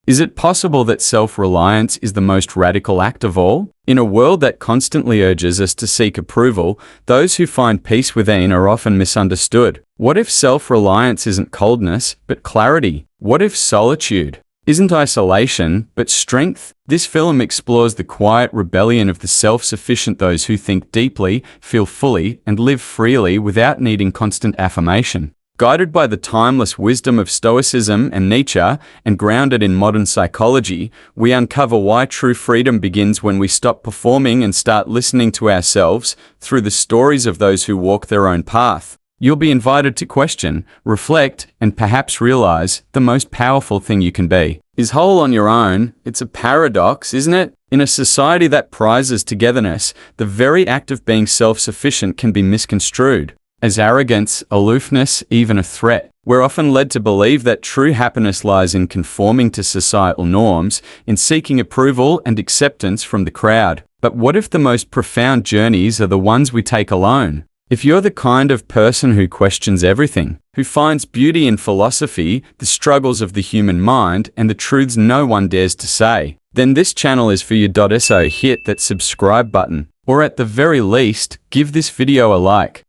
Is it possible that self-reliance is the most radical act of all? In a world that constantly urges us to seek approval, those who find peace within are often misunderstood. What if self-reliance isn't coldness, but clarity? What if solitude isn't isolation, but strength? This film explores the quiet rebellion of the self-sufficient, those who think deeply, feel fully, and live freely without needing constant affirmation. Guided by the timeless wisdom of Stoicism and Nietzsche, and grounded in modern psychology, we uncover why true freedom begins when we stop performing and start listening to ourselves through the stories of those who walk their own path. You'll be invited to question, reflect, and perhaps realize the most powerful thing you can be is whole on your own. It's a paradox, isn't it? In a society that prizes togetherness, the very act of being self-sufficient can be misconstrued as arrogance, aloofness, even a threat. We're often led to believe that true happiness lies in conforming to societal norms, in seeking approval and acceptance from the crowd. But what if the most profound journeys are the ones we take alone? If you're the kind of person who questions everything, who finds beauty in philosophy, the struggles of the human mind, and the truths no one dares to say, then this channel is for you. So hit that subscribe button, or at the very least, give this video a like.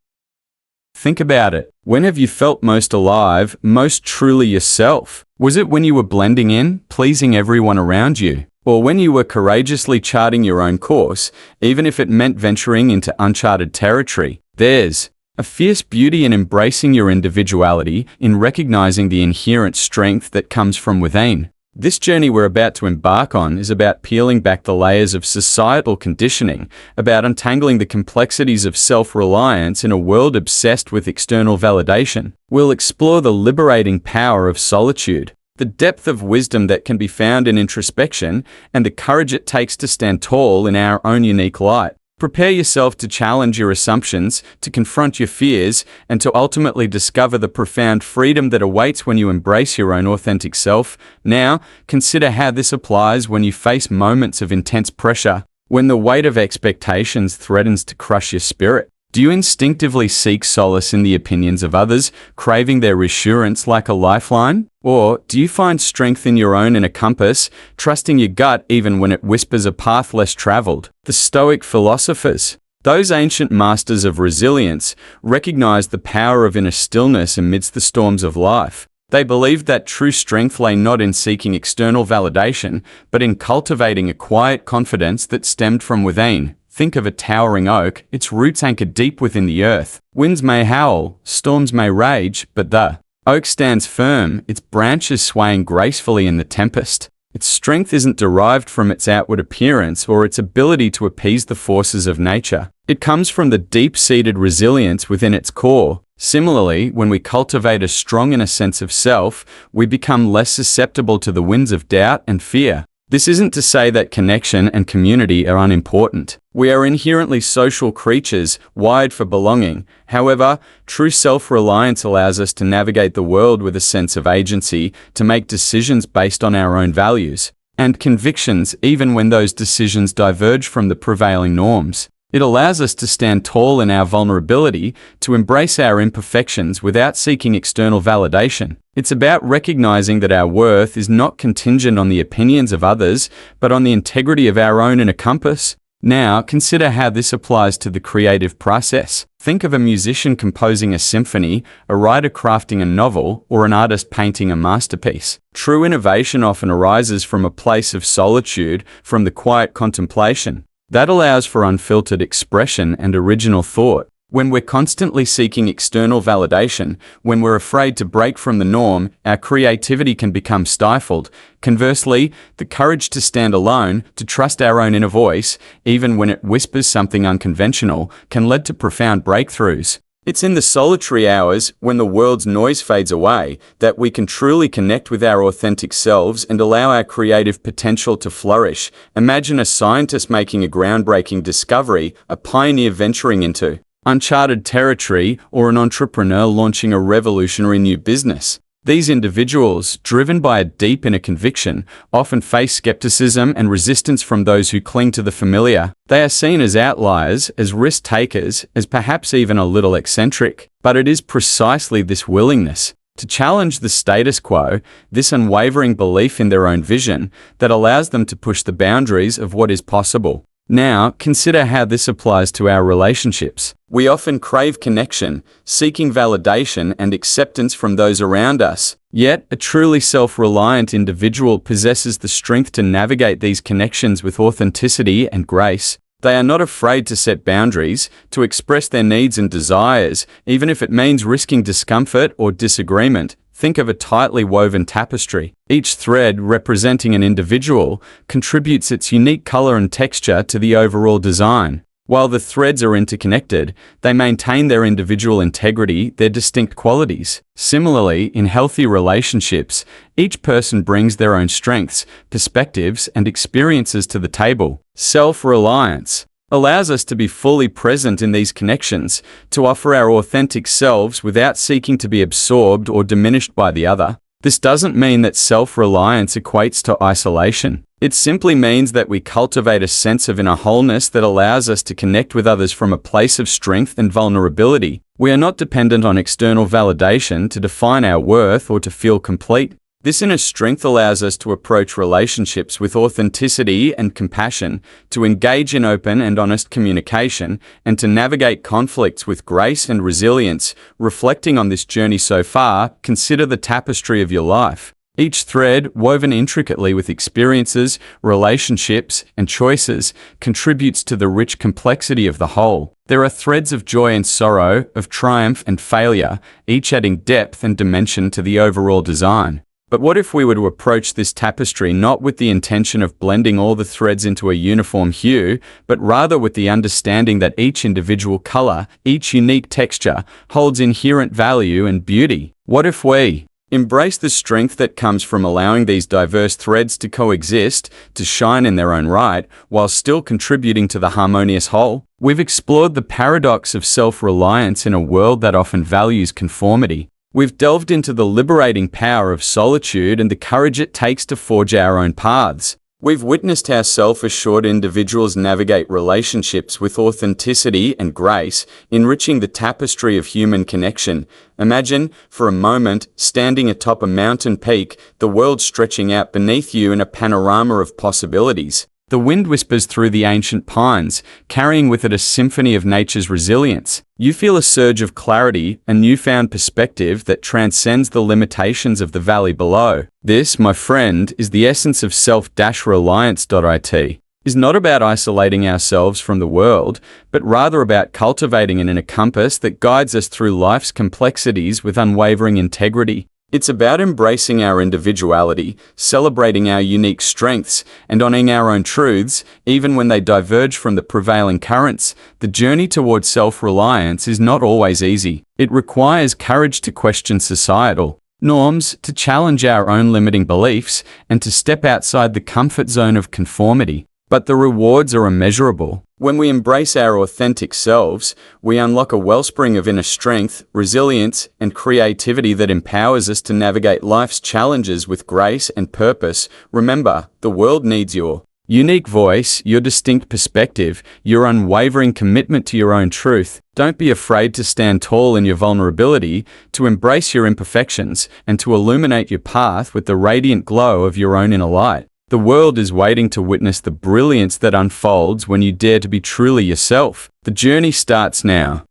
Think about it. When have you felt most alive, most truly yourself? Was it when you were blending in, pleasing everyone around you? Or when you were courageously charting your own course, even if it meant venturing into uncharted territory? There's a fierce beauty in embracing your individuality, in recognizing the inherent strength that comes from within. This journey we're about to embark on is about peeling back the layers of societal conditioning, about untangling the complexities of self-reliance in a world obsessed with external validation. We'll explore the liberating power of solitude, the depth of wisdom that can be found in introspection, and the courage it takes to stand tall in our own unique light. Prepare yourself to challenge your assumptions, to confront your fears, and to ultimately discover the profound freedom that awaits when you embrace your own authentic self. Now, consider how this applies when you face moments of intense pressure, when the weight of expectations threatens to crush your spirit. Do you instinctively seek solace in the opinions of others, craving their reassurance like a lifeline? Or do you find strength in your own inner compass, trusting your gut even when it whispers a path less traveled? The Stoic philosophers, those ancient masters of resilience, recognized the power of inner stillness amidst the storms of life. They believed that true strength lay not in seeking external validation, but in cultivating a quiet confidence that stemmed from within. Think of a towering oak, its roots anchored deep within the earth. Winds may howl, storms may rage, but the oak stands firm, its branches swaying gracefully in the tempest. Its strength isn't derived from its outward appearance or its ability to appease the forces of nature. It comes from the deep-seated resilience within its core. Similarly, when we cultivate a strong inner sense of self, we become less susceptible to the winds of doubt and fear. This isn't to say that connection and community are unimportant. We are inherently social creatures, wired for belonging. However, true self-reliance allows us to navigate the world with a sense of agency, to make decisions based on our own values and convictions, even when those decisions diverge from the prevailing norms. It allows us to stand tall in our vulnerability, to embrace our imperfections without seeking external validation. It's about recognizing that our worth is not contingent on the opinions of others, but on the integrity of our own inner compass. Now, consider how this applies to the creative process. Think of a musician composing a symphony, a writer crafting a novel, or an artist painting a masterpiece. True innovation often arises from a place of solitude, from the quiet contemplation that allows for unfiltered expression and original thought. When we're constantly seeking external validation, when we're afraid to break from the norm, our creativity can become stifled. Conversely, the courage to stand alone, to trust our own inner voice, even when it whispers something unconventional, can lead to profound breakthroughs. It's in the solitary hours, when the world's noise fades away, that we can truly connect with our authentic selves and allow our creative potential to flourish. Imagine a scientist making a groundbreaking discovery, a pioneer venturing into uncharted territory, or an entrepreneur launching a revolutionary new business. These individuals, driven by a deep inner conviction, often face skepticism and resistance from those who cling to the familiar. They are seen as outliers, as risk takers, as perhaps even a little eccentric. But it is precisely this willingness to challenge the status quo, this unwavering belief in their own vision that allows them to push the boundaries of what is possible. Now, consider how this applies to our relationships. We often crave connection, seeking validation and acceptance from those around us. Yet, a truly self-reliant individual possesses the strength to navigate these connections with authenticity and grace. They are not afraid to set boundaries, to express their needs and desires, even if it means risking discomfort or disagreement. Think of a tightly woven tapestry. Each thread, representing an individual, contributes its unique color and texture to the overall design. While the threads are interconnected, they maintain their individual integrity, their distinct qualities. Similarly, in healthy relationships, each person brings their own strengths, perspectives, and experiences to the table. Self-reliance allows us to be fully present in these connections, to offer our authentic selves without seeking to be absorbed or diminished by the other. This doesn't mean that self-reliance equates to isolation. It simply means that we cultivate a sense of inner wholeness that allows us to connect with others from a place of strength and vulnerability. We are not dependent on external validation to define our worth or to feel complete. This inner strength allows us to approach relationships with authenticity and compassion, to engage in open and honest communication, and to navigate conflicts with grace and resilience. Reflecting on this journey so far, consider the tapestry of your life. Each thread, woven intricately with experiences, relationships, and choices, contributes to the rich complexity of the whole. There are threads of joy and sorrow, of triumph and failure, each adding depth and dimension to the overall design. But what if we were to approach this tapestry not with the intention of blending all the threads into a uniform hue, but rather with the understanding that each individual color, each unique texture, holds inherent value and beauty? What if we embrace the strength that comes from allowing these diverse threads to coexist, to shine in their own right, while still contributing to the harmonious whole? We've explored the paradox of self-reliance in a world that often values conformity. We've delved into the liberating power of solitude and the courage it takes to forge our own paths. We've witnessed how self-assured individuals navigate relationships with authenticity and grace, enriching the tapestry of human connection. Imagine, for a moment, standing atop a mountain peak, the world stretching out beneath you in a panorama of possibilities. The wind whispers through the ancient pines, carrying with it a symphony of nature's resilience. You feel a surge of clarity, a newfound perspective that transcends the limitations of the valley below. This, my friend, is the essence of self-reliance.it. Is not about isolating ourselves from the world, but rather about cultivating an inner compass that guides us through life's complexities with unwavering integrity. It's about embracing our individuality, celebrating our unique strengths, and honoring our own truths, even when they diverge from the prevailing currents. The journey towards self-reliance is not always easy. It requires courage to question societal norms, to challenge our own limiting beliefs, and to step outside the comfort zone of conformity. But the rewards are immeasurable. When we embrace our authentic selves, we unlock a wellspring of inner strength, resilience, and creativity that empowers us to navigate life's challenges with grace and purpose. Remember, the world needs your unique voice, your distinct perspective, your unwavering commitment to your own truth. Don't be afraid to stand tall in your vulnerability, to embrace your imperfections, and to illuminate your path with the radiant glow of your own inner light. The world is waiting to witness the brilliance that unfolds when you dare to be truly yourself. The journey starts now.